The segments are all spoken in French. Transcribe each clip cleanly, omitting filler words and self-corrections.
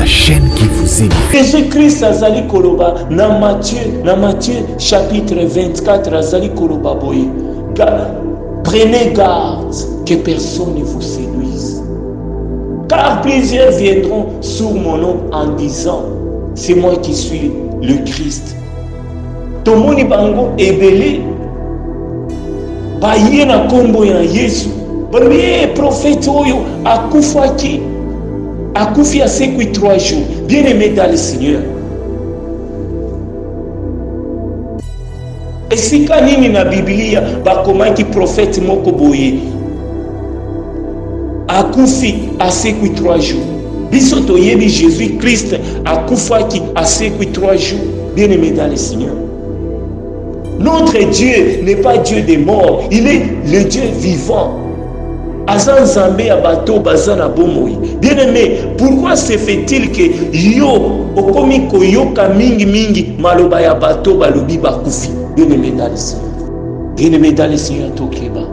la chaîne qui vous édifie. Jésus-Christ azali koloba na Matthieu chapitre 24 azali koloba boye. Prenez garde que personne ne vous séduise. Car plusieurs viendront sur mon nom en disant, c'est moi qui suis le Christ. Tomoni bango ebele baye na kombo ya Yesu. Bamie prophète oyo akufaki akufi à 3 jours. Bien-aimé dans le Seigneur. Esika nini na Biblia bakomaki prophète moko boye akufi à 3 jours. Biso toyebi Jésus Christ akufaki à 3 jours. Bien-aimé dans le Seigneur. Notre Dieu n'est pas Dieu des morts, il est le Dieu vivant. Azan Zambé abato bazana bomoi. Bien-aimé, pourquoi se fait-il que yo okomi koyoka mingi maloba ya bato balobi bakufi? Bien-aimé dans le Seigneur. Bien-aimé dans le Seigneur tokeba.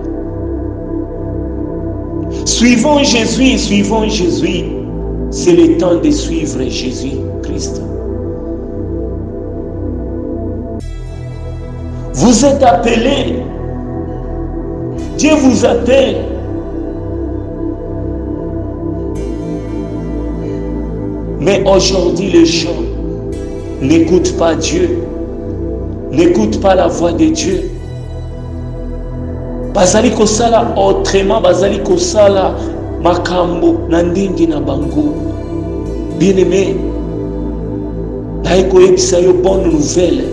Suivons Jésus. C'est le temps de suivre Jésus-Christ. Vous êtes appelés. Dieu vous appelle. Mais aujourd'hui, les gens n'écoutent pas Dieu, n'écoutent pas la voix de Dieu. Bazali kosala autrement, bazali kosala makambo nandingi na bango. Bien-aimé, naiko ebisa yo bonne nouvelle.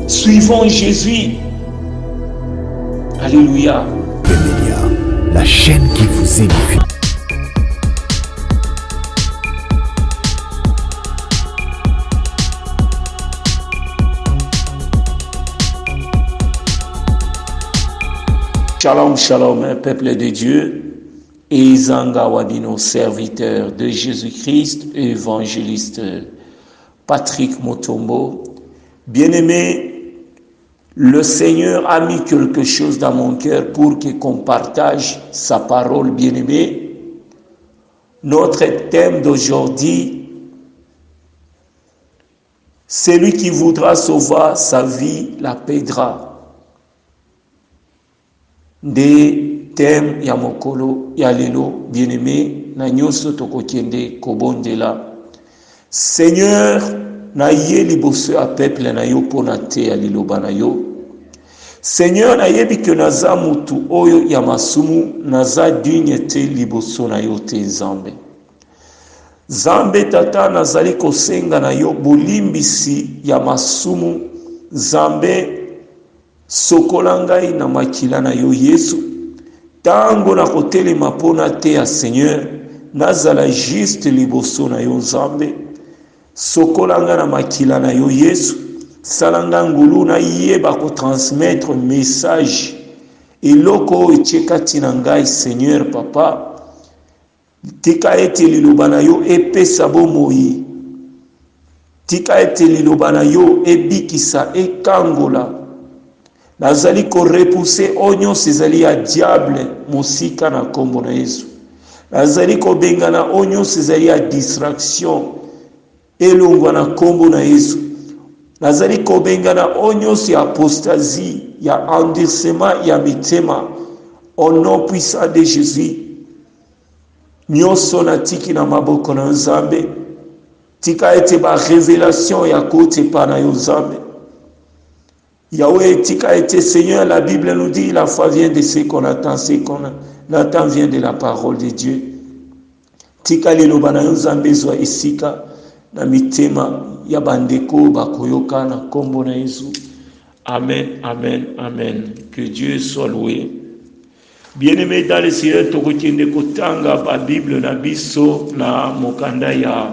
Suivons Jésus. Alléluia. La chaîne qui vous édifie. Shalom, shalom, peuple de Dieu, et Izanga Wabino, serviteur de Jésus-Christ, évangéliste Patrick Motombo. Bien-aimé, le Seigneur a mis quelque chose dans mon cœur pour qu'on partage sa parole, bien-aimé. Notre thème d'aujourd'hui, celui qui voudra sauver sa vie la paiera. Des thèmes ya mokolo ya lelo bien-aimé na nyoso tokokende kobondela. Seigneur na ye liboso a peuple na yo pona te ya liloba na yo. Seigneur na yebi ke naza mutu oyo ya masumu naza digne te liboso na yo te Nzambe. Nzambe tata nazali kosenga na yo bolimbisi ya masumu. Nzambe sokola ngai na makila na yo Yesu. Tango na kotelema pona te ya Seigneur nazala juste liboso na yo Nzambe. Sokola nga na makila na yo Yesu. Salanga ngulu na yeba ko transmettre message eloko etiekati na ngai Seigneur Papa. Tika ete liloba na yo epesa bomoi. Tika ete liloba na yo ebikisa ekangola. Nazali ko repousser onyo sezali ya diable musika na kombo na Yesu. Nazali ko bengana onyo sezali ya distraction elongwa na kombo na Yesu. Nazali ko bengana onyo si apostasie ya endurcement ya mitema au nom puissant de Jésus. Nyoso na tiki na maboko na Nzambe. Tika ete ba révélation ya kote pa na yo Nzambe. Yahweh, tika été Seigneur, la Bible nous dit, la foi vient de ce qu'on attend, ce qu'on attend vient de la parole de Dieu. Tika lelo bana yo Nzambe zwa isika na mitema ya bandeko bakoyoka na kombo na Yesu. Amen, amen, amen. Que Dieu soit loué. Bien-aimé dans le Seigneur, tokokende kotanga ba Bible na biso na mokanda ya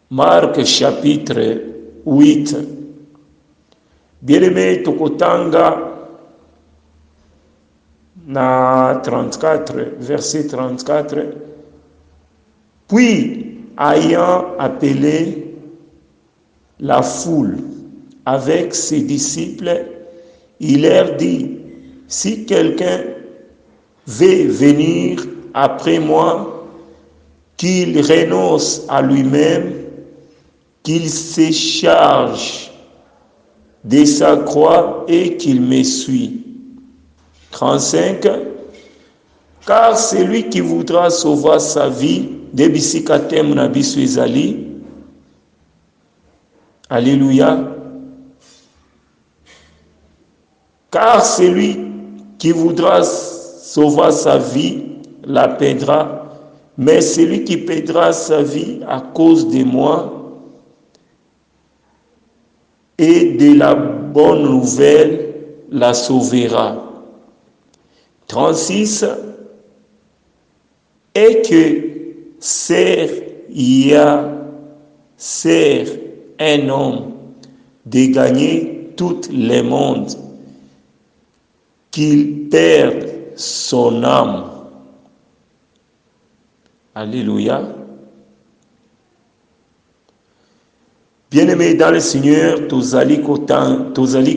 Marc chapitre 8. Bien-aimé, tokotanga na 34, verset 34. Puis, ayant appelé la foule avec ses disciples, il leur dit, si quelqu'un veut venir après moi, qu'il renonce à lui-même, qu'il se charge de sa croix et qu'il me suit. 35. Car celui qui voudra sauver sa vie, debisika tem na biso ezali. Alléluia. Car celui qui voudra sauver sa vie la perdra, mais celui qui perdra sa vie à cause de moi et de la bonne nouvelle la sauvera. 36. Et que sert un homme de gagner tout le monde, qu'il perde son âme. Alléluia. Bien-aimés dans le Seigneur, tozali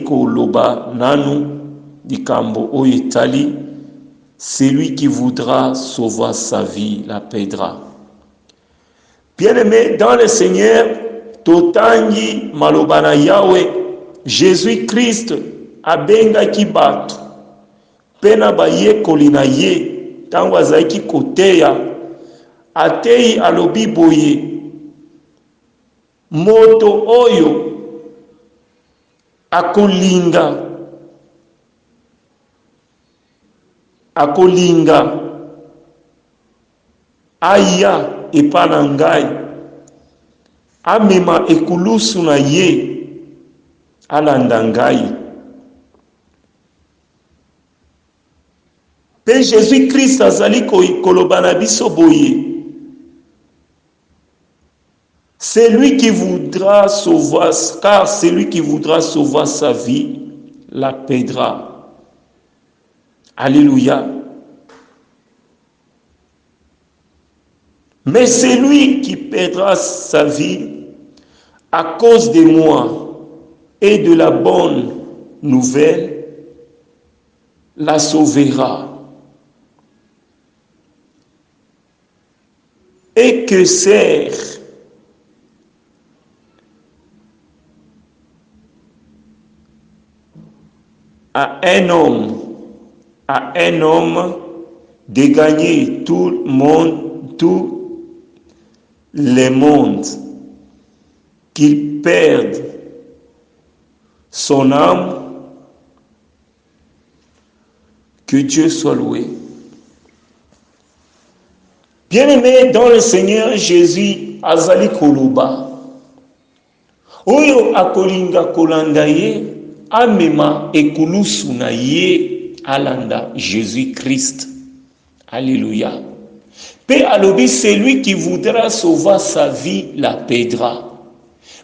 koloba nanu dikambo oyetali. Celui qui voudra sauver sa vie la perdra. Bien-aimés dans le Seigneur, totangi malobana Yahweh, Jésus-Christ abengaki bato, pena bayekoli na ye, tango azalaki koteya, atei alobi boye, moto oyo akolinga aya epa na ngai, amema ekulusu na ye alanda ngai. Pe Jésus-Christ azali koloba na biso boye, celui qui voudra sauver, car celui qui voudra sauver sa vie la perdra. Alléluia. Mais celui qui perdra sa vie à cause de moi et de la bonne nouvelle la sauvera. Et que sert à un homme de gagner tout le monde, qu'il perde son âme. Que Dieu soit loué. Bien-aimé dans le Seigneur, Jésus azali koloba oyo akolinga kolanda ye, amema ekulusu na ye alanda Jésus-Christ. Alléluia. Pe alobi, celui qui voudra sauver sa vie la perdra.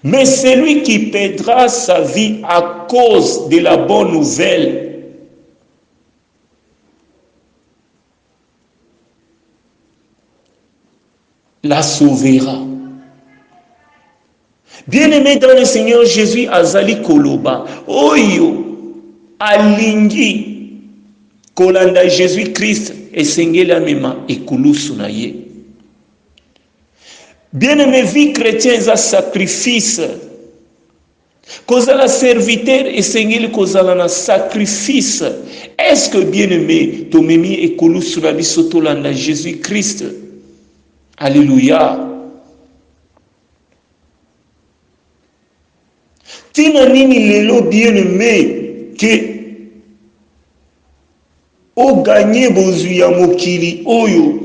Mais celui qui perdra sa vie à cause de la bonne nouvelle la sauvera. Bien-aimé dans le Seigneur, Jésus azali koloba oyo alingi kolanda Jésus-Christ esengeli amema ekulusu na ye. Bien-aimé, vie chrétienne eza sacrifice. Kozala serviteur esengeli kozala na sacrifice. Est-ce que bien-aimé tomemi ekulusu na biso tolanda Jésus-Christ? Alléluia. Tina nini lelo bien-aimé que o gagné bozwi ya mokili oyo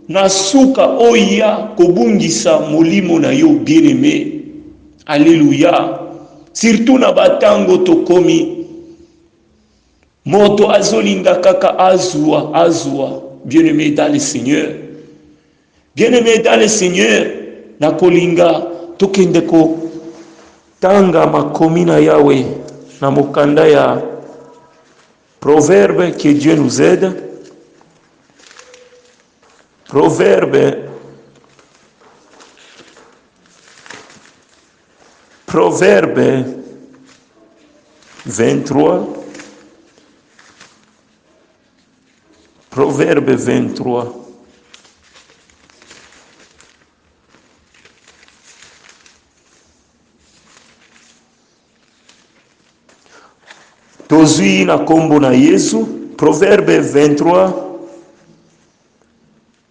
na suka oya kobungisa molimo na yo bien-aimé. Alléluia. Surtout na batango tokomi moto azolinga kaka azwa bien-aimé dans le Seigneur. Bien-aimé dans le Seigneur, na kolinga tokende ko tanga makomi na Yahweh na mokanda ya Proverbe. Que Dieu nous aide. Proverbe 23. Proverbe 23. Tozwi na kombo na Yesu. Proverbe 23,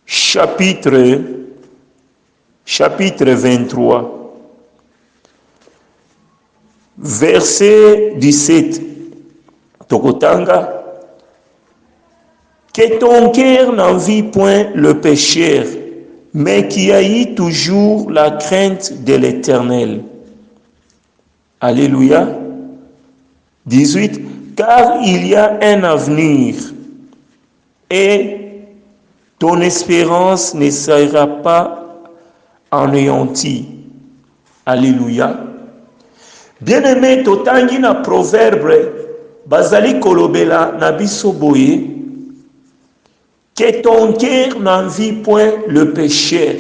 chapitre 23, verset 17. Tokotanga. Que ton cœur n'envie point le pécheur, mais qui haït toujours la crainte de l'Éternel. Alléluia. 18. Car il y a un avenir et ton espérance ne sera pas anéantie. Alléluia. Bien-aimé, totangi na proverbe bazali kolobela na biso boye. Que ton cœur n'envie point le pécheur,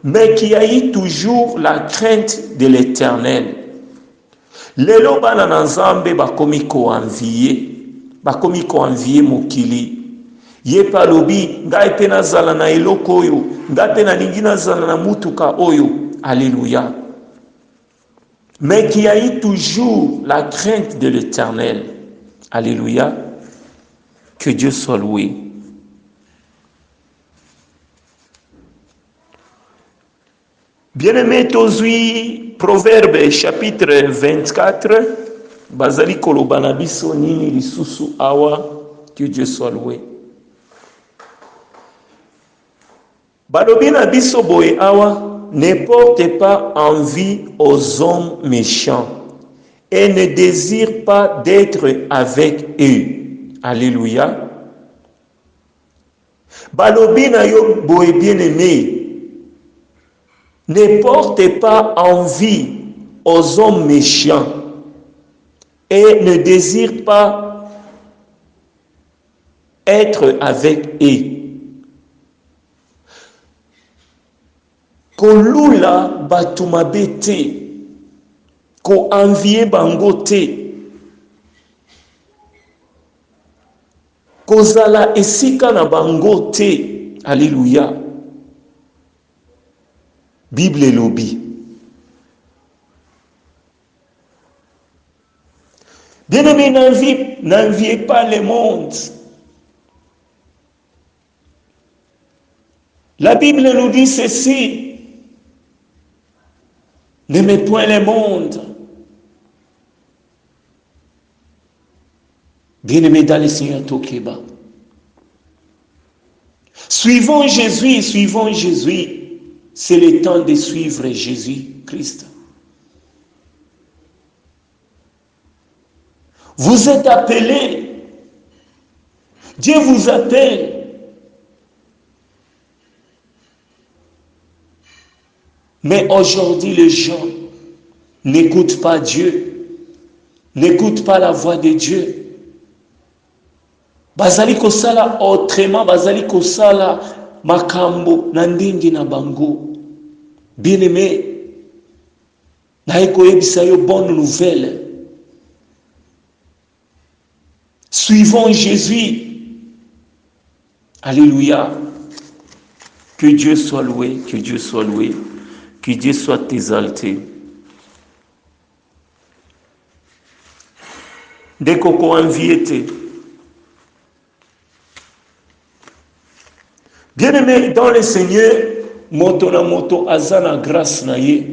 mais qui haït toujours la crainte de l'Éternel. Lelo bana na Nzambe bakomi ko envier mokili. Ye palobi ngai pe nazala na eloko oyo, ngai pe nalingi nazala na mutuka oyo. Alléluia. Mais qui haït toujours la crainte de l'Éternel. Alléluia. Que Dieu soit loué. Bien-aimé, tozwi Proverbe chapitre 24, bazali koloba na biso nini lisusu awa. Que Dieu soit loué. Balobi na biso boye awa, ne portez pas envie aux hommes méchants et ne désire pas d'être avec eux. Alléluia. Balobi na yo boye bien-aimé, ne portez pas envie aux hommes méchants et ne désire pas être avec eux. Kolula batumabe te, ko envier bango te, kozala esika na bango te. Alléluia. Bible lobby. Bien-aimé, n'enviez pas le monde. La Bible nous dit ceci. N'aimez point le monde. Bien-aimé dans le Seigneur Tokeba. Suivons Jésus. C'est le temps de suivre Jésus-Christ. Vous êtes appelés. Dieu vous appelle. Mais aujourd'hui, les gens n'écoutent pas Dieu, n'écoutent pas la voix de Dieu. Bazali kosala autrement, bazali kosala makambo na ndenge na bango. Bien-aimé, naiko yebisa yo bonne nouvelle. Suivons Jésus. Alléluia. Que Dieu soit loué, que Dieu soit loué, que Dieu soit exalté. Dès qu'on envié. Bien-aimé dans le Seigneur, moto na moto azana grâce na ye.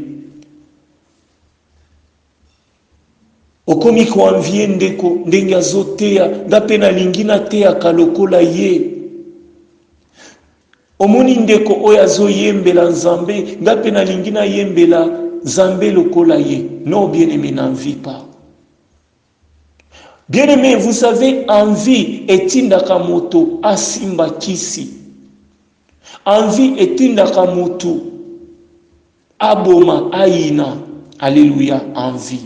Okomi ko envier ndeko ndenge azotea ngape na lingina tea kalokola ye. Omoni ndeko oyo azoyembela Nzambe ngape na lingina yembela Nzambe lokola ye. Non, bien-aimé, n'envie pas. Bien-aimé, vous savez, envie etindaka moto asimba kisi. Envie etindaka moto aboma aina. Alléluia, envie.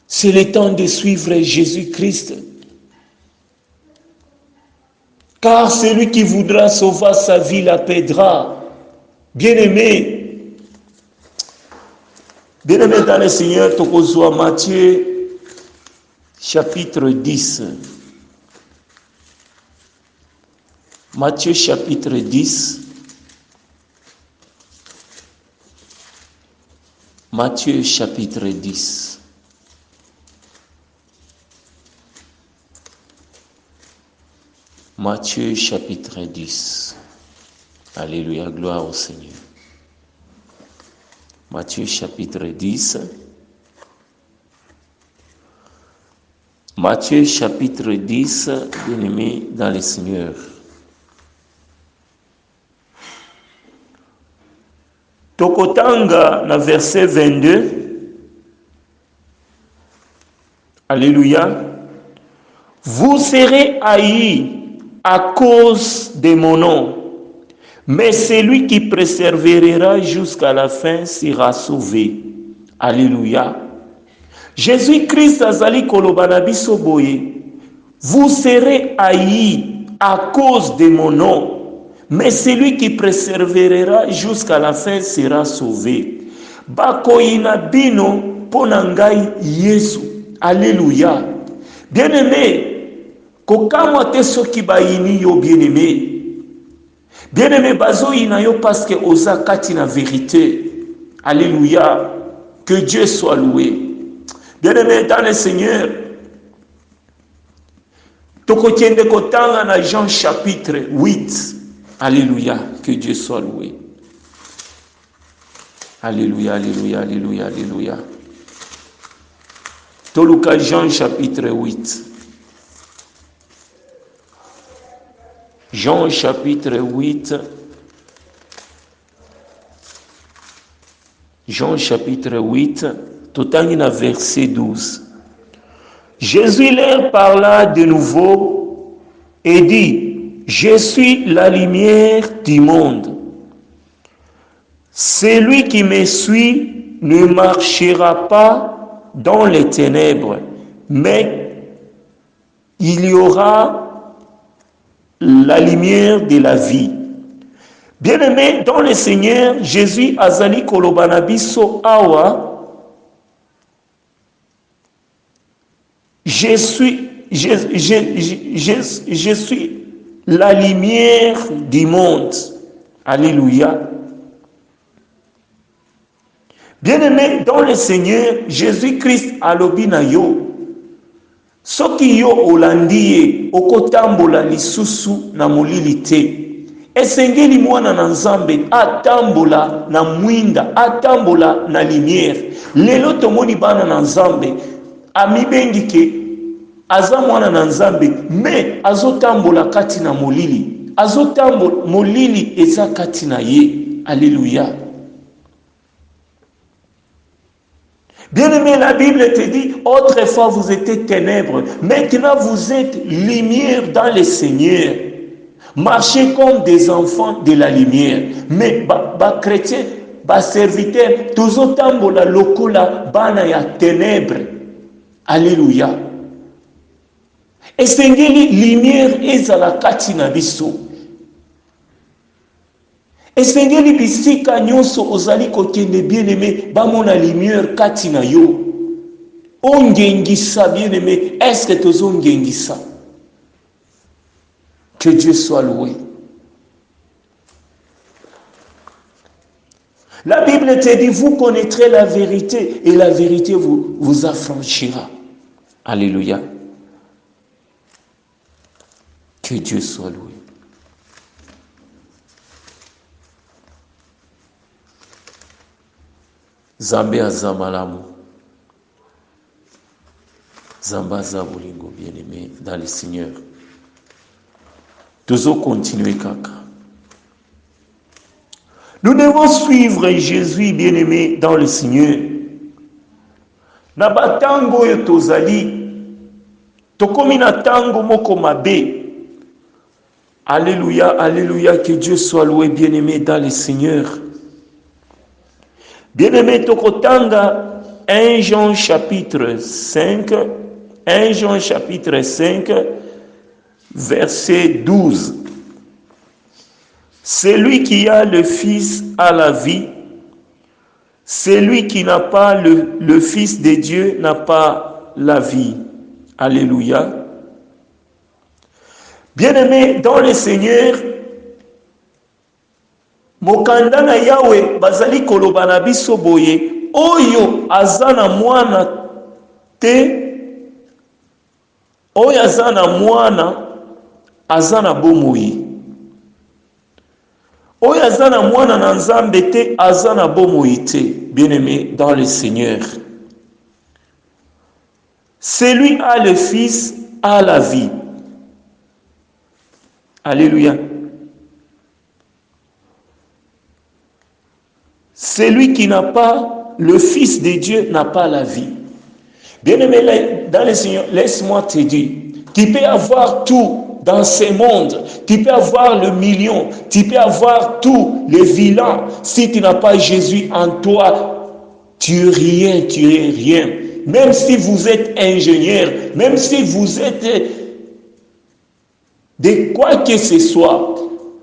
C'est le temps de suivre Jésus-Christ. Car celui qui voudra sauver sa vie la perdra. Bien-aimé dans le Seigneur, tokozwa Matthieu chapitre 10. Matthieu chapitre 10. Matthieu chapitre 10. Matthieu chapitre 10. Alléluia, gloire au Seigneur. Matthieu chapitre 10. Matthieu chapitre 10, bien-aimés dans le Seigneur. Tokotanga na verset 22. Alléluia. Vous serez haïs à cause de mon nom, mais celui qui persévérera jusqu'à la fin sera sauvé. Alléluia. Jésus-Christ azali koloba na biso boye. Vous serez haïs à cause de mon nom, mais celui qui persévérera jusqu'à la fin sera sauvé. Bakoyina bino ponangai Yesu. Alléluia. Bien-aimé, kokamwa te soki bayini yo bien-aimé. Bien-aimé bazoyina yo parce que oza kati na vérité. Alléluia. Que Dieu soit loué. Bien-aimé dans le Seigneur, tokotiende kotanga na Jean chapitre 8. Alléluia, que Dieu soit loué. Alléluia, alléluia, alléluia, alléluia. Toluka Jean chapitre 8. Jean chapitre 8. Jean chapitre 8. Totangi na verset 12. Jésus leur parla de nouveau et dit, je suis la lumière du monde. Celui qui me suit ne marchera pas dans les ténèbres, mais il y aura la lumière de la vie. Bien-aimé dans le Seigneur, Jésus azali kolobana biso awa. Je suis la lumière du monde. Alléluia. Bien-aimé dans le Seigneur, Jésus-Christ alobi na yo. Soki yo olandie okotambola lisusu na molili te. Esengeli mwana na Nzambe atambola na mwinda, atambola na lumière. Lelo tomoni bana na Nzambe amibengi ke aza mwana na Nzambe me azotambola kati na molili. Azotambola molili eza kati na ye. Alléluia. Bien-aimé, la Bible te dit, autrefois vous étiez ténèbres, maintenant vous êtes lumière dans le Seigneur. Marchez comme des enfants de la lumière. Mais chrétien, serviteur, toujours tambola lokola bana ya ténèbres. Alléluia. Esengeli lumière ezala kati na biso. Esengeli bisika nyonso ozali kokende bien-aimé bamona lumière kati na yo. Ongengisa bien-aimé, est-ce que tozongengisa? Que Dieu soit loué. La Bible te dit, vous connaîtrez la vérité et la vérité vous affranchira. Alléluia. Que Dieu soit loué. Zambé azamalamu. Zamba zabulingo bien-aimé dans le Seigneur. Nous allons continuer kaka. Nous devons suivre Jésus bien-aimé dans le Seigneur. Na batango yo tozali tokomi na tango moko mabe. Alléluia, alléluia, que Dieu soit loué bien-aimé dans le Seigneur. Bien-aimé tokotanga 1 Jean chapitre 5, 1 Jean chapitre 5 verset 12. Celui qui a le Fils a la vie. Celui qui n'a pas le Fils de Dieu n'a pas la vie. Alléluia. Bien-aimés dans le Seigneur, mokanda na Yahweh bazali koloba na biso boye, oyo azana mwana te, oyo azana mwana azana bomoi. Oyo azana mwana na Nzambe te azana bomoi te. Bien-aimés dans le Seigneur, celui a le Fils a la vie. Alléluia. Celui qui n'a pas le Fils de Dieu n'a pas la vie. Bien-aimé dans le Seigneur, laisse-moi te dire, tu peux avoir tout dans ce monde, tu peux avoir le million, tu peux avoir tout, les vilains. Si tu n'as pas Jésus en toi, tu es rien, tu es rien. Même si vous êtes ingénieur, même si vous êtes de quoi que ce soit,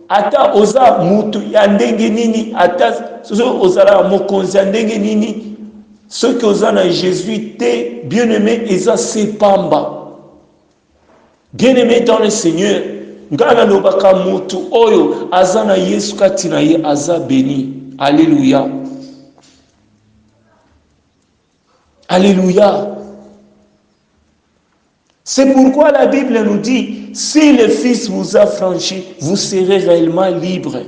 ata oza mutu ya ndenge nini, ata ozala mokonzi ya ndenge nini, ce que oza na Jésus te, bien-aimé, eza sepamba. Bien-aimé dans le Seigneur, ngana lobaka mutu oyo aza na Yesu kati na ye aza béni. Alléluia. Alléluia. C'est pourquoi la Bible nous dit, si le Fils vous a franchi, vous serez réellement libre.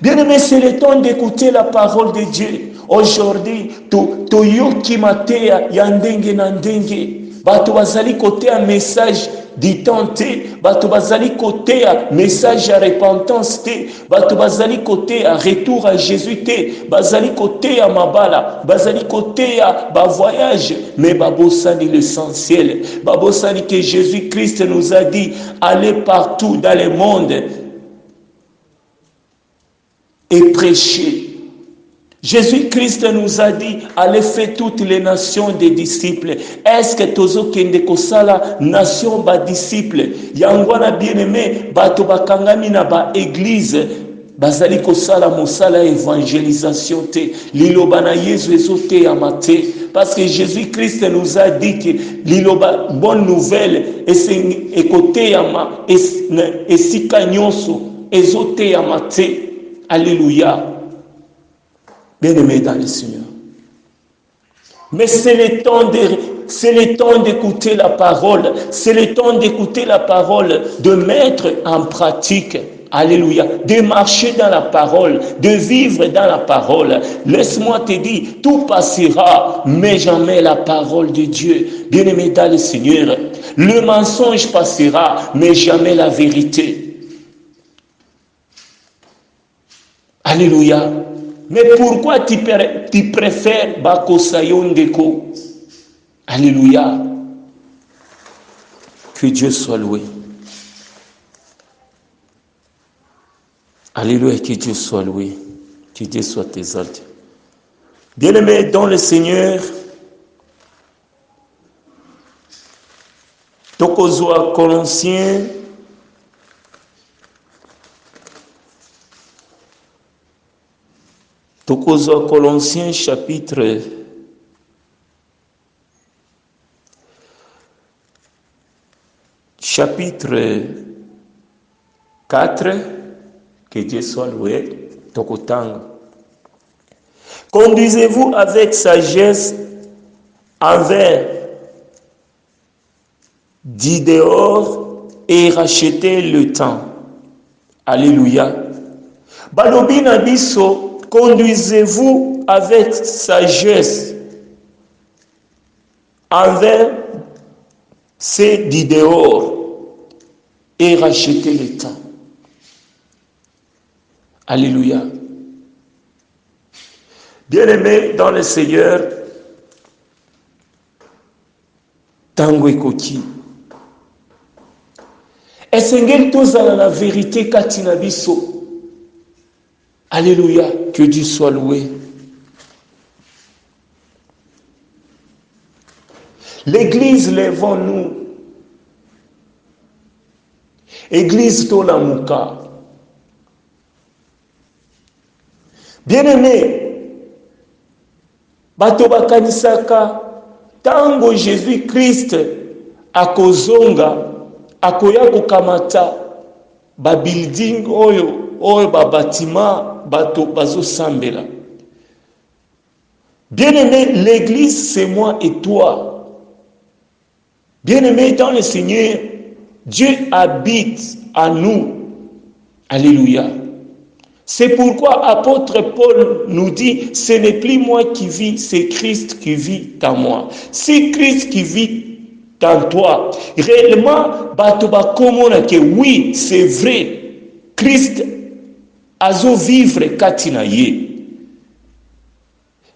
Bien-aimé, c'est le temps d'écouter la parole de Dieu. Aujourd'hui, toyoki matea ya ndenge na ndenge. Bato bazali kote un message dit-on te, bato bazali kote un message à repentance te, bato bazali kote un retour à Jésus te, bazali kote un mabala, bazali kote un voyage, mais babosani l'essentiel, babosani que Jésus-Christ nous a dit, allez partout dans le monde et prêcher. Jésus-Christ nous a dit, allez faire toutes les nations des disciples. Est-ce que tozo kende kosala nation ba disciples? Yangwana bien-aimé, bato bakangami na ba église, bazali kosala mosala évangélisation te. Liloba na Yesu ezote ya mate. Parce que Jésus-Christ nous a dit que liloba bonne nouvelle et côté ya ma esika nyonso ezote ya mate. Alléluia. Bien-aimé dans le Seigneur. Mais c'est le temps d'écouter la parole. C'est le temps d'écouter la parole, de mettre en pratique. Alléluia. De marcher dans la parole, de vivre dans la parole. Laisse-moi te dire, tout passera, mais jamais la parole de Dieu. Bien-aimé dans le Seigneur. Le mensonge passera, mais jamais la vérité. Alléluia. Mais pourquoi tu préfères Bakosayondeko? Alléluia. Que Dieu soit loué. Alléluia, que Dieu soit loué. Que Dieu soit exalté. Bien-aimés dans le Seigneur, Tokozwa Colossiens, Tokozwa Colossiens chapitre 4, que Dieu soit loué, Tokotang. Conduisez-vous avec sagesse envers d'idéor et rachetez le temps. Alléluia. Balobi na biso, conduisez-vous avec sagesse envers ces d'idéor et rachetez le temps. Alléluia. Bien-aimés dans le Seigneur, tango ekoki. Esengeli tozala la vérité katina biso. Alléluia, que Dieu soit loué. L'église, lèvons-nous. Église Tolamuka. Bien-aimé, bato bakanisaka tango Jésus-Christ akozonga akoya kokamata ba building oyo ba bâtiment bato bazosambela. Bien-aimé, l'église c'est moi et toi. Bien-aimé dans le Seigneur, Dieu habite à nous. Alléluia. C'est pourquoi apôtre Paul nous dit, ce n'est plus moi qui vis, c'est Christ qui vit en moi. C'est Christ qui vit en toi. Réellement, que oui, c'est vrai. Christ a vivre katina ye.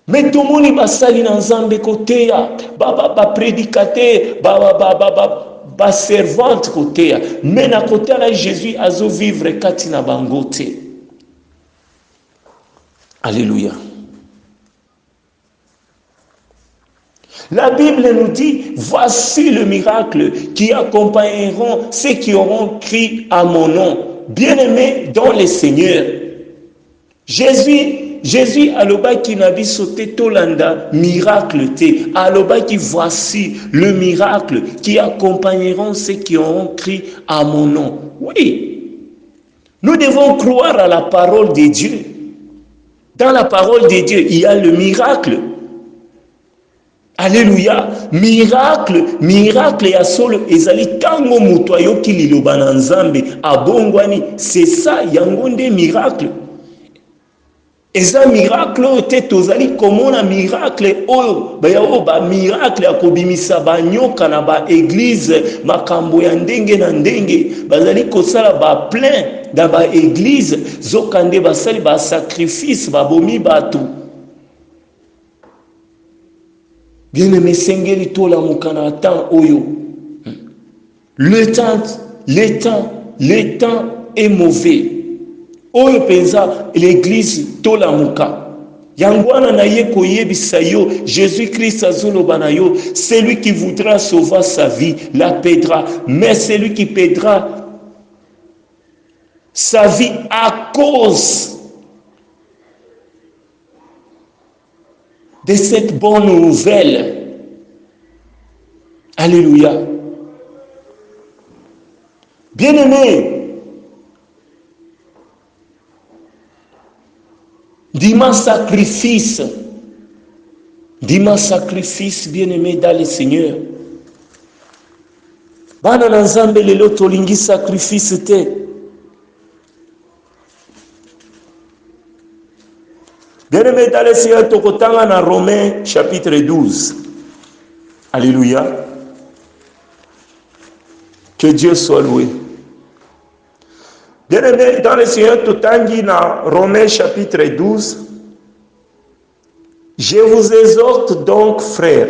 Mais tout le monde basali na nzambe koteya, ba prédicateur, ba servante koteya. Mais na koteya na Jésus azo vivre katina bangote. Alléluia. La Bible nous dit, voici le miracle qui accompagneront ceux qui auront crié à mon nom. Bien-aimés dans le Seigneur. Jésus aloba qui nabi sauté tolanda miracle te. Aloba qui voici le miracle qui accompagneront ceux qui auront crié à mon nom. Oui. Nous devons croire à la parole de Dieu. Dans la parole de Dieu, il y a le miracle. Alléluia. Miracle ya solo ezali tango mutu ayoki liloba na nzambe abongwani. C'est ça yango nde miracle. Eza miracle oyo te tozali komona miracle oyo ba miracle ya kobimisa banyoka na ba église makambo ya ndenge na ndenge bazali kosala ba plein dans ba église zokande basali ba sacrifice babomi bato. Bien-aimé sengeli tola mukana temps oyo. Le temps est mauvais. Oyo penza l'église tola muka. Yangwana na ye koyebisa yo Jésus Christ azoloba na yo, celui qui voudra sauver sa vie la perdra, mais celui qui perdra sa vie à cause de cette bonne nouvelle. Alléluia. Bien-aimé, dis-moi sacrifice, bien-aimé dans le Seigneur. Bana na nzambe lelo tolingi sacrifice te. Bien-aimé dans le Seigneur, tokotanga na Romains chapitre 12. Alléluia. Que Dieu soit loué. Bien-aimé dans le Seigneur, totangi na Romains chapitre 12. Je vous exhorte donc, frères,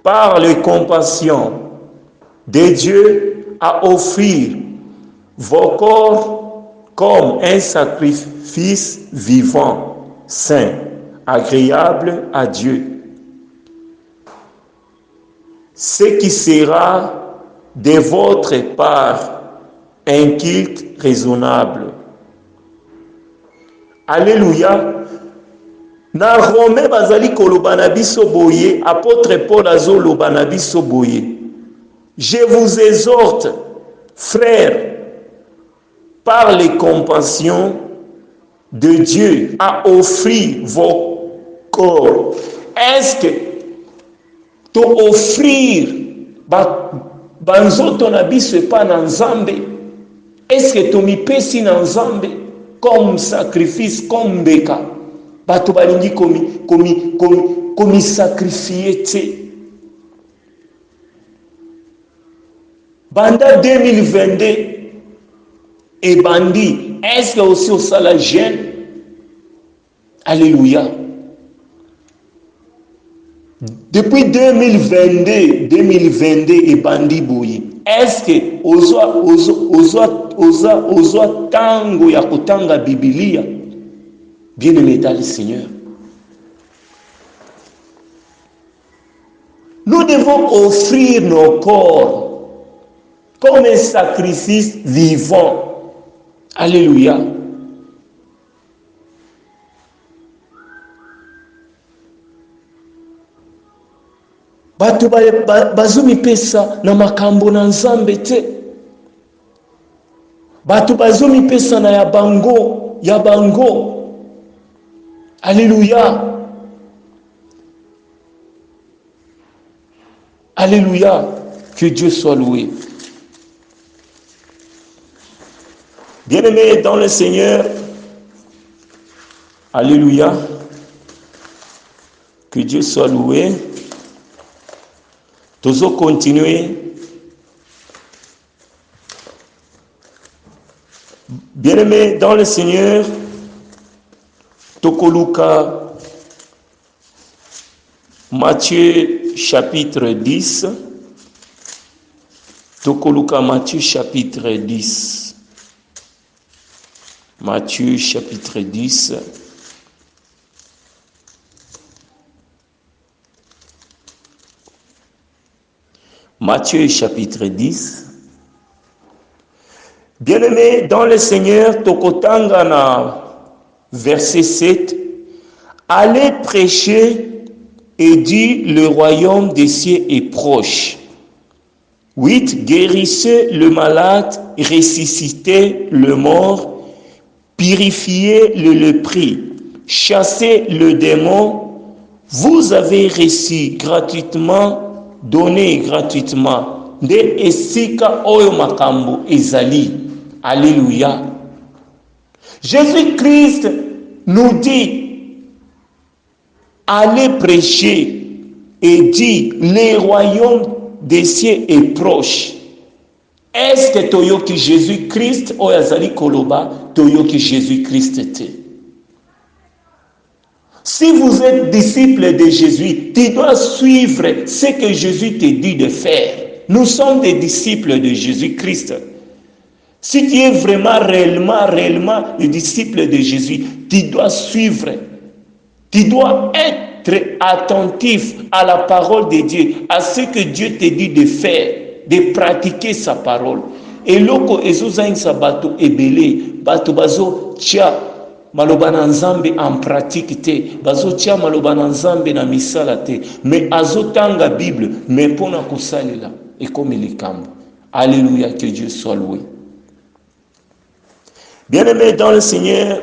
par les compassions de Dieu, à offrir vos corps comme un sacrifice vivant, saint, agréable à Dieu. Ce qui sera de votre part un culte raisonnable. Alléluia. Na Romain bazali koloba na biso boye, apôtre Paul azoloba na biso boye. Je vous exhorte, frères, par les compassions de Dieu, à offrir vos corps. Est-ce que to offrir banzoto na biso epa na nzambe? Est-ce que to mipesi na nzambe comme sacrifice, comme mbeka? Bato balingi komi sacrifier te. Banda 2022 et bandi, est-ce que aussi au sala jeune? Alléluia. Depuis 2022 et bandi bouilli. Est-ce que ozwa tango ya kotanga Biblia? Bien-aimé dans le Seigneur. Nous devons offrir nos corps comme un sacrifice vivant. Alléluia. Bato bazomipesa na makambo na Nzambe te. Bato bazomipesa na ya bango. Alléluia. Alléluia. Que Dieu soit loué. Bien-aimés dans le Seigneur, alléluia, que Dieu soit loué. Tozo continuer. Bien-aimés dans le Seigneur, Tokoluka, Matthieu chapitre 10. Tokoluka Matthieu chapitre 10. Matthieu chapitre 10. Matthieu chapitre 10. Bien-aimés dans le Seigneur, Tokotangana, verset 7. Allez prêcher et dit le royaume des cieux est proche. 8. Guérissez le malade, ressuscitez le mort, purifiez le lépreux, chassez le démon. Vous avez reçu gratuitement, donné gratuitement. De esika oyo makambo ezali. Alléluia. Jésus-Christ nous dit, allez prêcher et dit, le royaume des cieux est proche. Est-ce que toyoki Jésus-Christ oyo azali koloba, toyoki Jésus-Christ te? Si vous êtes disciple de Jésus, tu dois suivre ce que Jésus te dit de faire. Nous sommes des disciples de Jésus-Christ. Si tu es vraiment, réellement le disciple de Jésus, tu dois suivre. Tu dois être attentif à la parole de Dieu, à ce que Dieu te dit de faire, de pratiquer sa parole. Et loko ezozain sabato ebele, bato bazo tia maloba na Nzambe en pratique te, bazo tia maloba na Nzambe na misala te, mais azotanga Bible, mais pona kosalela et comme likambo. Alléluia, que Dieu soit loué. Bien-aimés dans le Seigneur,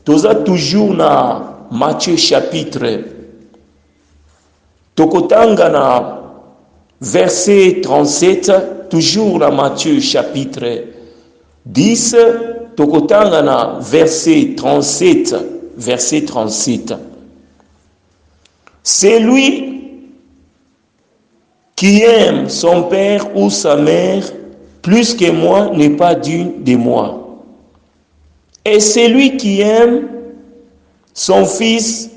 toza toujours na Matthieu chapitre Tokotanga na verset 37, toujours na Matthieu chapitre 10, Tokotanga na verset 37, verset 37. C'est lui qui aime son père ou sa mère plus que moi n'est pas digne de moi. Et celui qui aime son fils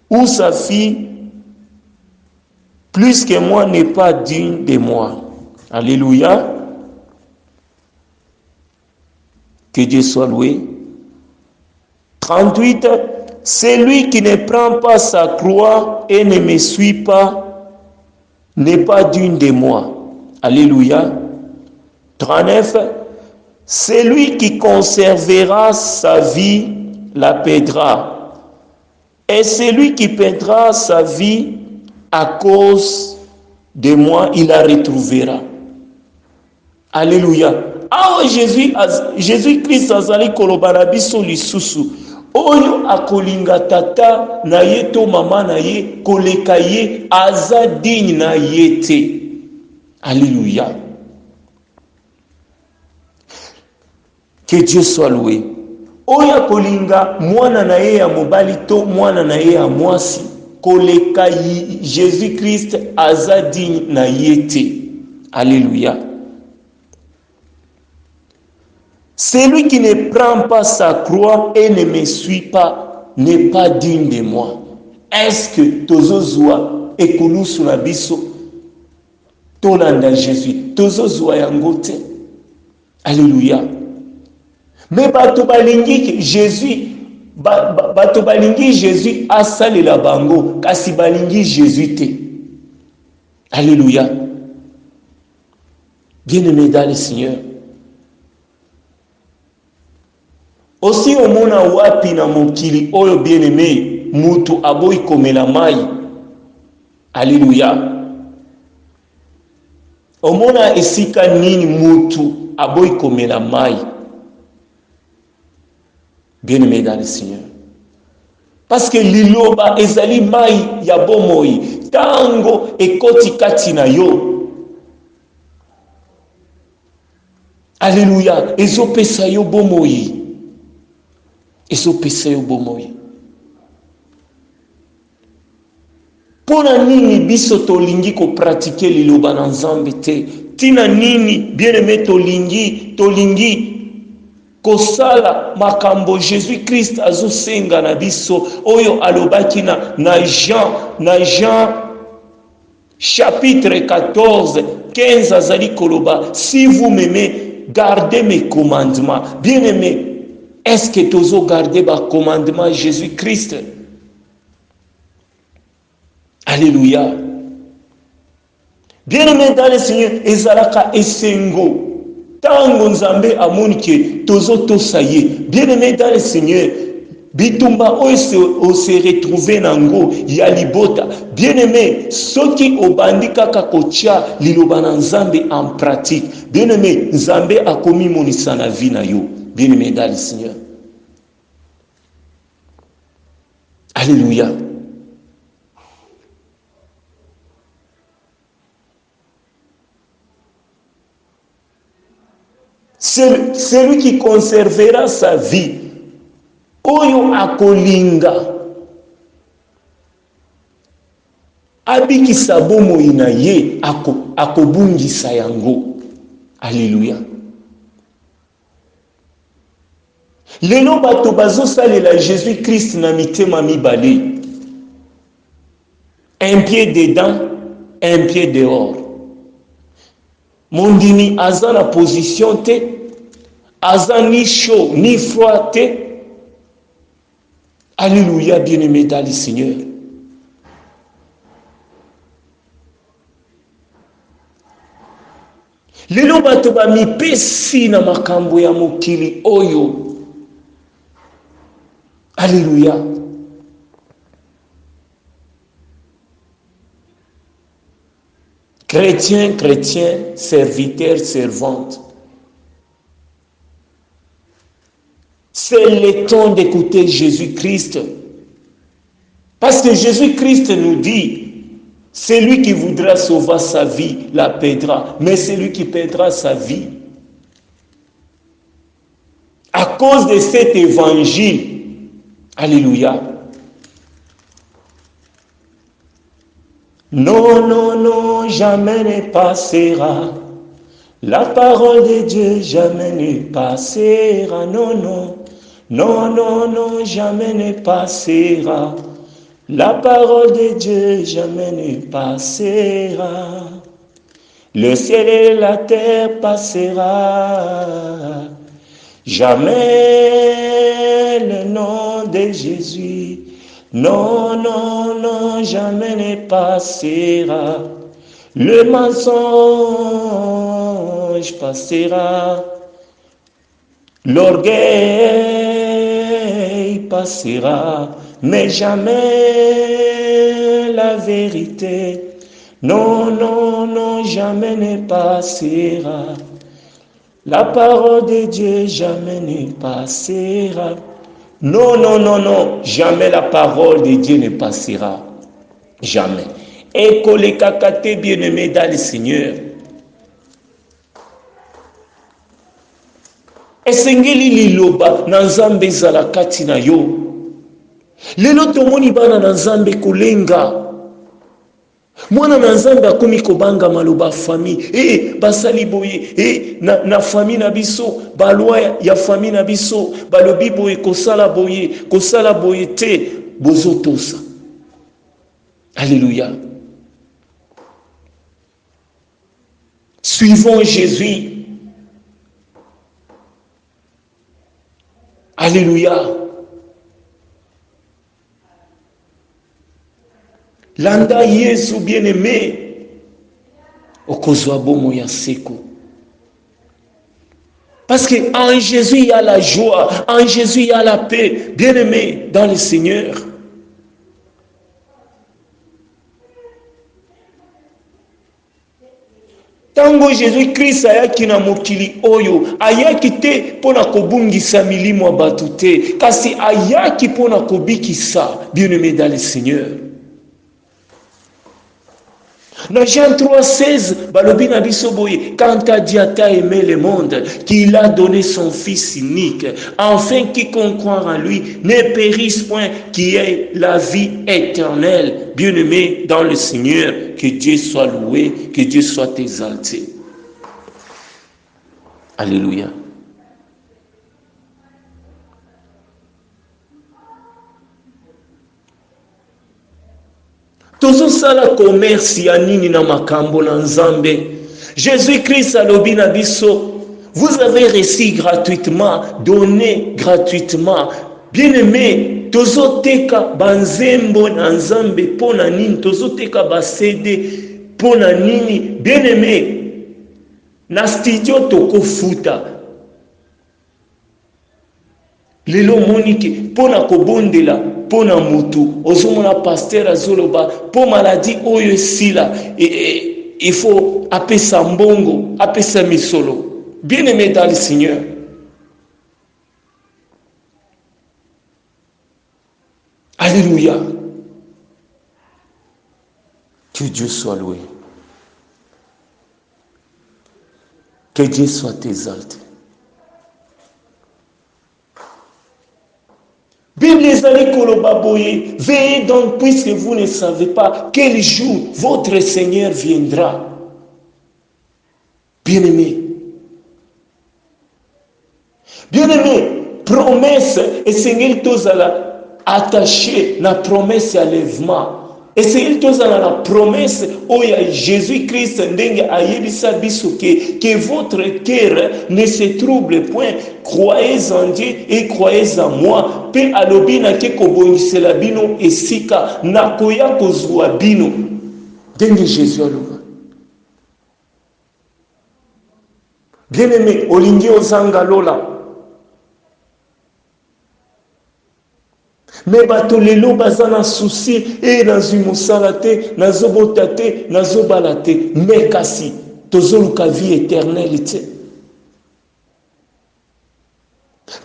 ou sa fille plus que moi n'est pas digne de moi. Alléluia. Que Dieu soit loué. 38. Celui qui ne prend pas sa croix et ne me suit pas n'est pas digne de moi. Alléluia. 39. Celui qui conservera sa vie la perdra. Et celui qui perdra sa vie à cause de moi, il la retrouvera. Alléluia. Ah, Jésus-Christ azali kolobana biso lisusu. Oyo akolinga tata na ye to mama na ye koleka ye aza digne na ye te. Alléluia. Que Dieu soit loué. Oyo akolinga mwana na ye ya mobali to mwana na ye ya mwasi koleka Jésus-Christ aza digne na ye te. Alléluia. Celui qui ne prend pas sa croix et ne me suit pas n'est pas digne de moi. Est-ce que tozozwa ekulusu na biso tolanda Jésus tozozwa yango te? Alléluia. Mais bato balingi Jésus bato balingi Jésus asalela bango kasi balingi Jésus te. Alléluia. Bien-aimés dans le Seigneur. Aussi omona wapi na mokili oyo bien-aimé mutu aboyi komela mai. Alléluia. omona esika nini mutu aboyi komela mai. Bien-aimé dans le Seigneur. Parce que liloba ezali mai ya bomoi. Tango ekoti kati na yo. Alléluia. Ezopesa yo bomoi. Ezopesa yo bomoi. Pona nini biso tolingi ko pratiquer liloba na Nzambe te. Tina nini bien-aimé tolingi kosala makambo Jésus Christ azosenga na biso oyo alobaki na Jean chapitre 14 15 azali koloba, si vous m'aimez, gardez mes commandements. Bien-aimé, est-ce que tozo garder ba commandement Jésus Christ? Alléluia. Bien-aimé dans le Seigneur, ezalaka esengo. Tango Nzambe amoni ke tozo tosaye. Bien-aimé dans le Seigneur, bitumba oyo se retrouver nango ya libota. Bien-aimé, soki obandi kaka kotia liloba na Nzambe en pratique. Bien-aimé, Nzambe akomi monisa na vie na yo. Bien-aimé dans le Seigneur. Alléluia. Celui qui conservera sa vie, oyo akolinga, abikisa bomoi na ye, akobungisa yango. Alléluia. Lelo bato bazo salela Jésus Christ na mitema mibale. Un pied dedans, un pied dehors. Mondimi aza na position te, aza ni chaud ni froid te. Alléluia, bien-aimé dans le Seigneur. Lelo bato ba mipesi na makambo ya mokili oyo. Alléluia. Chrétien, serviteur, servante. C'est le temps d'écouter Jésus-Christ. Parce que Jésus-Christ nous dit, celui qui voudra sauver sa vie la perdra, mais celui qui perdra sa vie, à cause de cet évangile, alléluia. Non, non, non, jamais ne passera. La parole de Dieu jamais ne passera. Non, non, non, non, non, jamais ne passera. La parole de Dieu jamais ne passera. Le ciel et la terre passera. Jamais le nom de Jésus. Non, non, non, jamais ne passera. Le mensonge passera. L'orgueil passera. Mais jamais la vérité. Non, non, non, jamais ne passera. La parole de Dieu jamais ne passera. Non, non, non, non, jamais la parole de Dieu ne passera. Jamais. Et que les cacatés bien-aimés dans le Seigneur. Esengeli liloba na Nzambe zala kati na yo. Lelo tomoni bana na Nzambe kolenga. Mwana na Nzambe akomi kobanga maloba famille. Basali boye. Na famille na biso. Balwa ya famille na biso. Balobi boye kosala boye. Kosala boye te. Bozotosa. Alléluia. Suivons Jésus. Alléluia. Landa Yesu bien-aimé. Okozwa bomo ya seko. Parce qu'en Jésus il y a la joie, en Jésus il y a la paix. Bien-aimé dans le Seigneur. Tango Jésus-Christ ayaki na mokili oyo, ayaki te pona kobungisa milimo ya bato te, kasi ayaki pona kobikisa, bien-aimé dans le Seigneur. Dans Jean 3,16, balobi na biso boye, quand Dieu a aimé le monde, qu'il a donné son Fils unique, afin quiconque croit en lui ne périsse point, qui ait la vie éternelle. Bien-aimé dans le Seigneur, que Dieu soit loué, que Dieu soit exalté. Alléluia. Tozosala commerce ya nini na makambo na Nzambe. Jésus-Christ alobi na biso, vous avez reçu gratuitement, donné gratuitement. Bien-aimé, tozoteka banzembo na Nzambe pona nini, tozoteka basede pona nini. Bien-aimé, na studio tokofuta. Lelo monike pona kobondela pona mutu ozomona pasteur azoloba po maladie oyo esila il faut apesa mbongo apesa misolo. Bien-aimé dans le Seigneur, alléluia, que Dieu soit loué, que Dieu soit exalté. Bible ezali koloba boye, veillez donc puisque vous ne savez pas quel jour votre Seigneur viendra. Bien-aimé, promesse et Seigneur tozala attaché na promesse à l'enlèvement. Et Seigneur tozala na promesse oya Jésus-Christ ndenge ayebisa biso que votre cœur ne se trouble point. Croyez en Dieu et croyez en moi. Pe alobi na ke kobongisela bino esika na koya kozwa bino. Ndenge Jésus aloba. Bien-aimé, olingi ozanga lola. Mais bato lelo baza na souci et nazwi mosala te, nazobota te, nazobala te, mais kasi tozoluka vie éternelle te.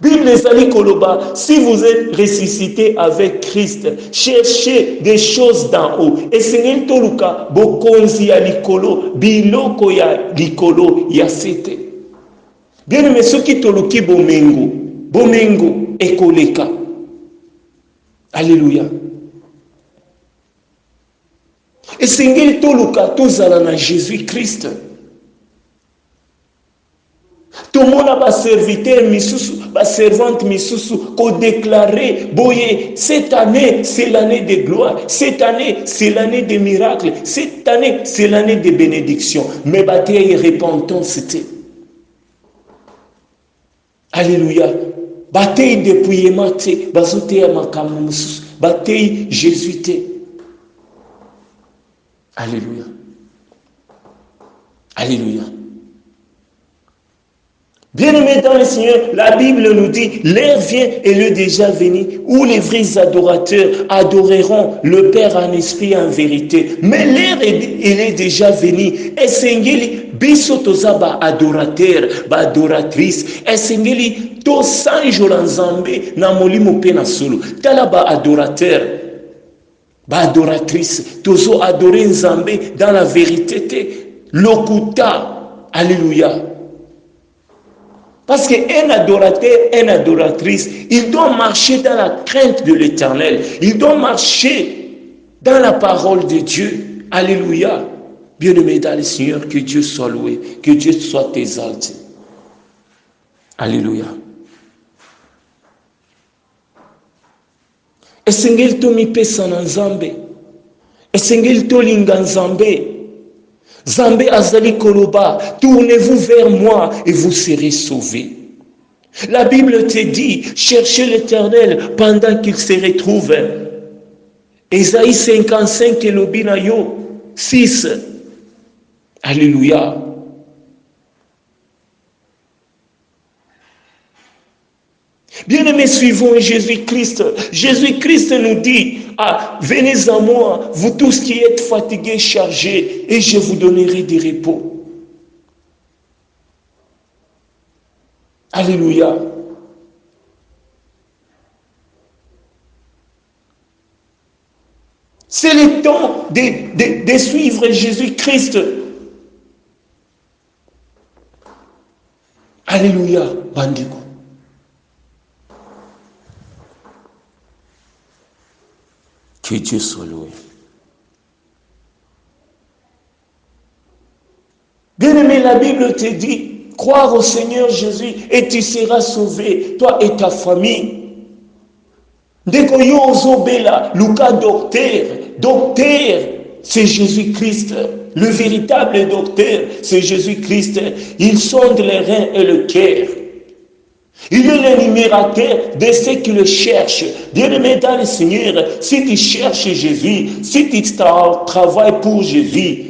Bible ezali koloba, si vous êtes ressuscité avec Christ, cherchez des choses d'en haut. Et Seigneur toluka bokonzi ya likolo, biloko ya likolo ya sete. Bien aimé, soki toluki bomengo ekoleka. Alléluia. Et Seigneur toluka tozala na Jésus-Christ. Tout le monde a ba serviteur misusu, ba servante misusu, qu'on déclarer, boye, cette année, c'est l'année de gloire, cette année, c'est l'année des miracles, cette année, c'est l'année des bénédictions. Mais bataille repentance, c'était. Alléluia. Bataille dépouillement, c'est, bazote ya makambo misusu, bataille Jésus, t'es. Alléluia. Alléluia. Bien-aimés dans le Seigneur, la Bible nous dit, l'heure vient et l'heure déjà venu, où les vrais adorateurs adoreront le Père en esprit et en vérité. Mais l'heure elle est déjà venue. Et Seigneur, biso tozaba adorateur, ba adoratrice. Et Seigneur, to sanjo lanzambe na molimo pe na solo. Tala ba adorateur, ba adoratrice. Tozo adorer nzambe dans la vérité. Lokuta, alléluia. Parce qu'un adorateur, une adoratrice, il doit marcher dans la crainte de l'Éternel. Il doit marcher dans la parole de Dieu. Alléluia. Bien-aimé dans le Seigneur, que Dieu soit loué, que Dieu soit exalté. Alléluia. Et Seigneur, tu mi pesa na Nzambe. Et Seigneur, tu linga Nzambe. Zambé azali koloba, tournez-vous vers moi et vous serez sauvés. La Bible te dit, cherchez l'Éternel pendant qu'il se retrouve. Ésaïe 55, Elobina yo, 6. Alléluia. Bien-aimés, suivons Jésus-Christ. Jésus-Christ nous dit, ah, venez à moi, vous tous qui êtes fatigués, chargés, et je vous donnerai du repos. Alléluia. C'est le temps de suivre Jésus-Christ. Alléluia, bandiko. Que Dieu soit loué. Bien-aimé, la Bible te dit, croire au Seigneur Jésus et tu seras sauvé, toi et ta famille. Ndeko yo ozobela, Lucas docteur, c'est Jésus-Christ. Le véritable docteur, c'est Jésus-Christ. Il sonde les reins et le cœur. Il est le numérateur de ceux qui le cherchent. Bien-aimé dans le Seigneur, si tu cherches Jésus, si tu travailles pour Jésus,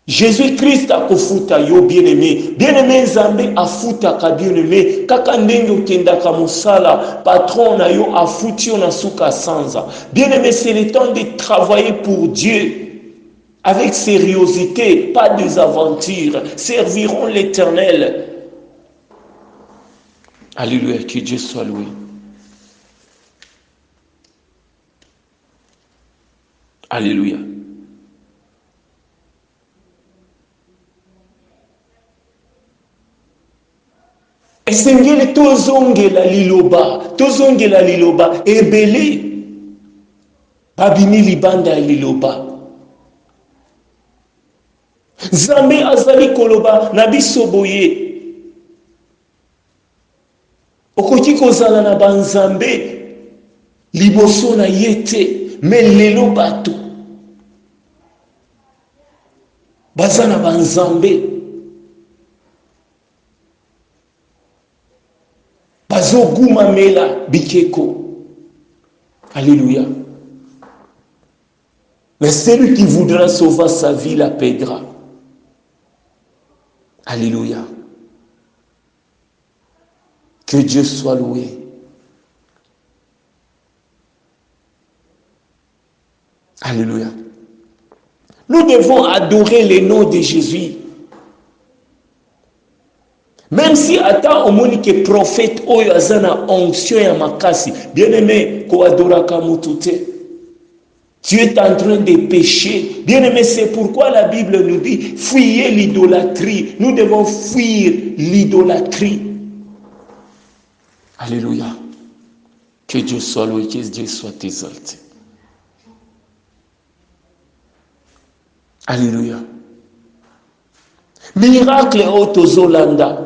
Jésus-Christ a kofuta yo bien-aimé. Bien-aimé Nzambe afuta ka bien-aimé. Kaka ndenge okendaka mosala, patron na yo afuti yo na suka sanza. Bien-aimé, c'est le temps de travailler pour Dieu. Avec sérieuxité, pas des aventures. Serviront l'Éternel. Alléluia, que Dieu soit loué. Alléluia. Esengeli tozongela liloba ebele babini libanda ya liloba. Nzambe azali koloba na biso boye. Okoki kozala na banzambe liboso na yete, me lelo bato baza na banzambe bazogumamela bikeko. Alléluia. Mais celui qui voudra sauver sa vie la paiera. Alléluia. Que Dieu soit loué. Alléluia. Nous devons adorer le nom de Jésus. Même si ata omoni ke prophète oyo azana onction ya makasi, bien-aimé, ko adoraka mutute. Tu es en train de pécher. Bien-aimé, c'est pourquoi la Bible nous dit, fuyez l'idolâtrie. Nous devons fuir l'idolâtrie. Alléluia. Que Dieu soit loué, que Dieu soit exalté. Alléluia. Miracle autozolanda.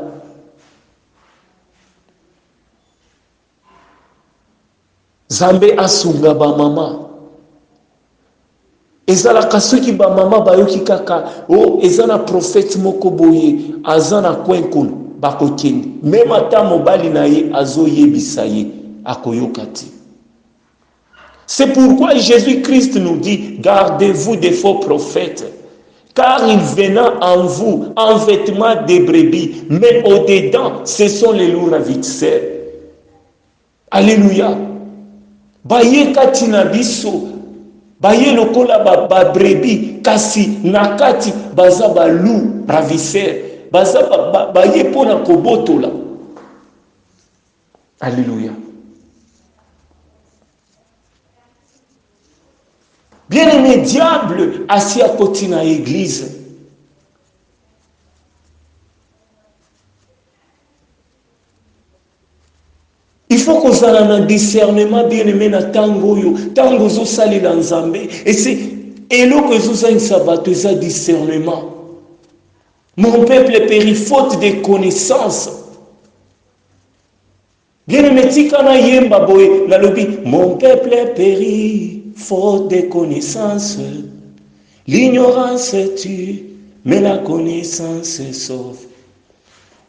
Zambe asunga ba mama. Ezalaka soki ba mama bayoki kaka ezana prophète moko boye azana kwenkulu bakokende même ata mobali na ye azoyebisa ye akoyoka te. C'est pourquoi Jésus-Christ nous dit, gardez-vous des faux prophètes, car ils venant en vous en vêtements de brebis, mais au-dedans ce sont les loups ravisseurs. Alléluia. Baye kati na biso baye lokola ba brebi kasi nakati baza ba loup ravisseur, baza baye pona kobotola. Alléluia. Bien-aimé, diable assis à côté de l'église. Il faut qu'on ait un discernement, bien-aimé, na tango yo, tango zo sali la nzambe. Et c'est elo que zo sa sabato, ça discernement. Mon peuple périt faute de connaissances. Bien-aimé, tikana yemba boy, la lobi, mon peuple périt faute de connaissances. L'ignorance tue, mais la connaissance sauve.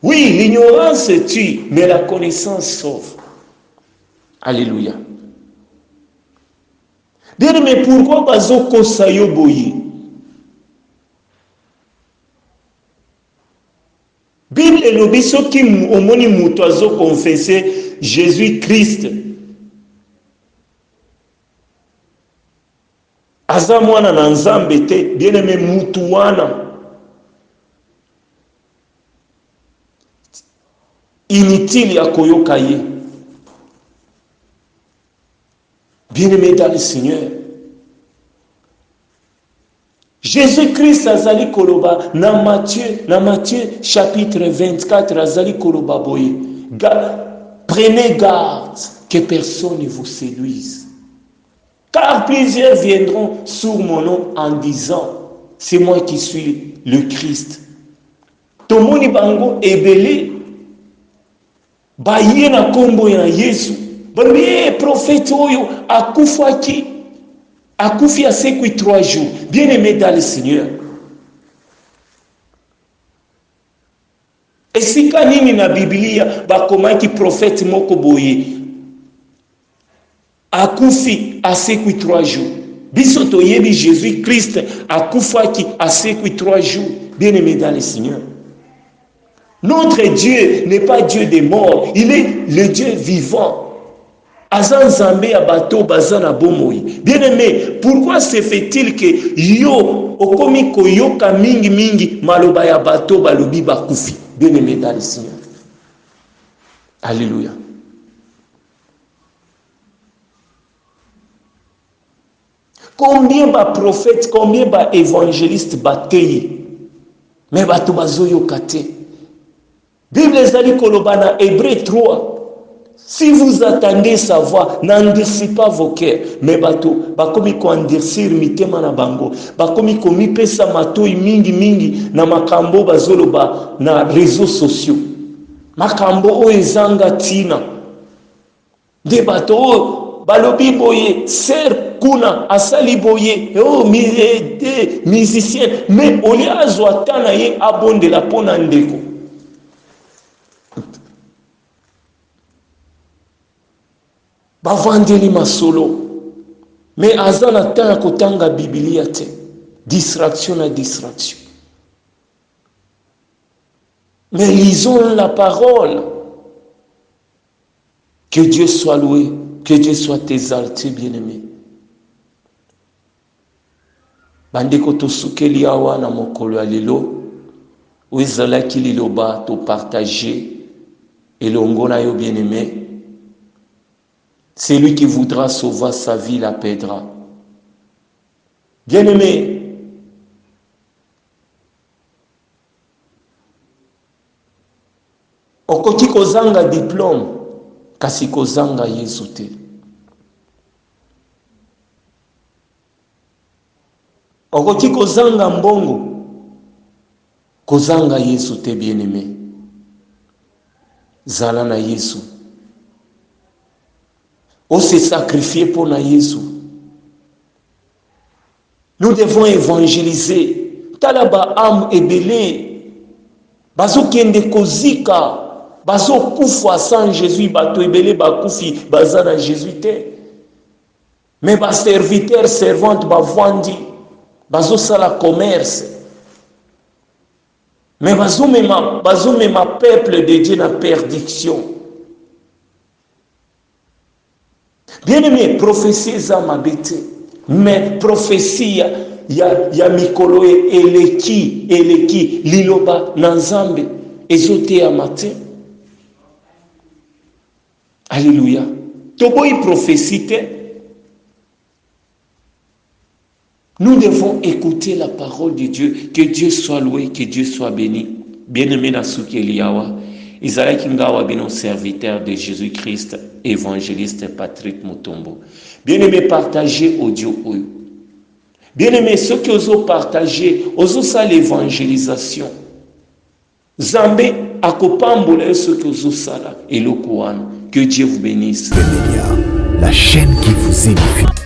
Oui, l'ignorance tue, mais la connaissance sauve. Alléluia. Bien, mais pourquoi bazoko sayo boyi? Bible et l'obiso qui omoni muto azo confesser Jésus-Christ. Aza mwana na nzambe te, bien aimé mutu wana. inutile ya koyoka ye. Bien-aimé dans le Seigneur, Jésus-Christ azali koloba na Matthieu chapitre 24 azali koloba boye. Prenez garde que personne ne vous séduise. Car plusieurs viendront sur mon nom en disant, c'est moi qui suis le Christ. Tomoni bango ebele baye na kombo ya Yesu. Bamie prophète oyo akufaki akufi asekwi 3 jours. Bien-aimé dans le Seigneur. Esika nini na Biblia bakomaki prophète moko boye akufi asekwi 3 jours. Biso toyebi Jésus Christ akufaki asekwi 3 jours. Bien-aimé dans le Seigneur. Notre Dieu n'est pas Dieu des morts, il est le Dieu vivant. Azan Zambé abato bazana bomoi. Bien-aimé, pourquoi se fait-il que yo okomi koyoka mingi maloba ya bato balobi bakufi? Bien-aimé dans le Seigneur. Alléluia. Combien ba prophètes, combien ba évangélistes bateye, mais bato bazoyoka te. Bible ezali koloba na Hébreux 3. Si vous attendez sa voix, n'endurcis pas vos cœurs. Mais bato, bakomi ko endurcir mitema na bango. Bakomi ko mipesa matoi mingi na makambo bazoloba na réseaux sociaux. Makambo o ezanga tina. De bato o balobi boye, ser kuna asali boye, oh musicien, mais oli azwa tana ye abonde la pona ndeko. Bavandeli masolo, mais azana tana kotanga Biblia te, distraction na distraction. Mais lisons la parole. Que Dieu soit loué, que Dieu soit exalté, bien-aimé. Bandeko tosukeli awa na mokolo ya lelo, oezalaki liloba to partager elongo na yo, bien-aimé. Celui qui voudra sauver sa vie la perdra. Bien-aimé, okoki kozanga diplôme, kasi kozanga Yesu te. Okoki kozanga mbongo, kozanga Yesu te, bien-aimé. Zala na Yesu. On s'est sacrifié pour na Yesu. Nous devons évangéliser. Talaba am ebele. Bazo kende kozika. Bazo kufa sans Jésus. Bato ebele bakufi. Bazana Jésus te. Mais bas serviteur, servante, bavandi. Bazo sala commerce. Mais bazo mema peuple de Dieu na perdition. Bien-aimé, prophétie za mabete, mais prophétie ya mikolo eleki liloba nanzambe ezote ya matin. Alléluia. Toboyi prophétie. Nous devons écouter la parole de Dieu. Que Dieu soit loué, que Dieu soit béni. Bien-aimé Nasuki Eliawa, Isaïe Kingawa Bino, serviteur de Jésus-Christ, évangéliste Patrick Mutombo. Bien-aimé, partagez audio. Bien-aimé, ceux qui osent partager, osent l'évangélisation. Zambé, akopambole ceux qui osent ça là, et le Kouan. Que Dieu vous bénisse. La chaîne qui vous édifie.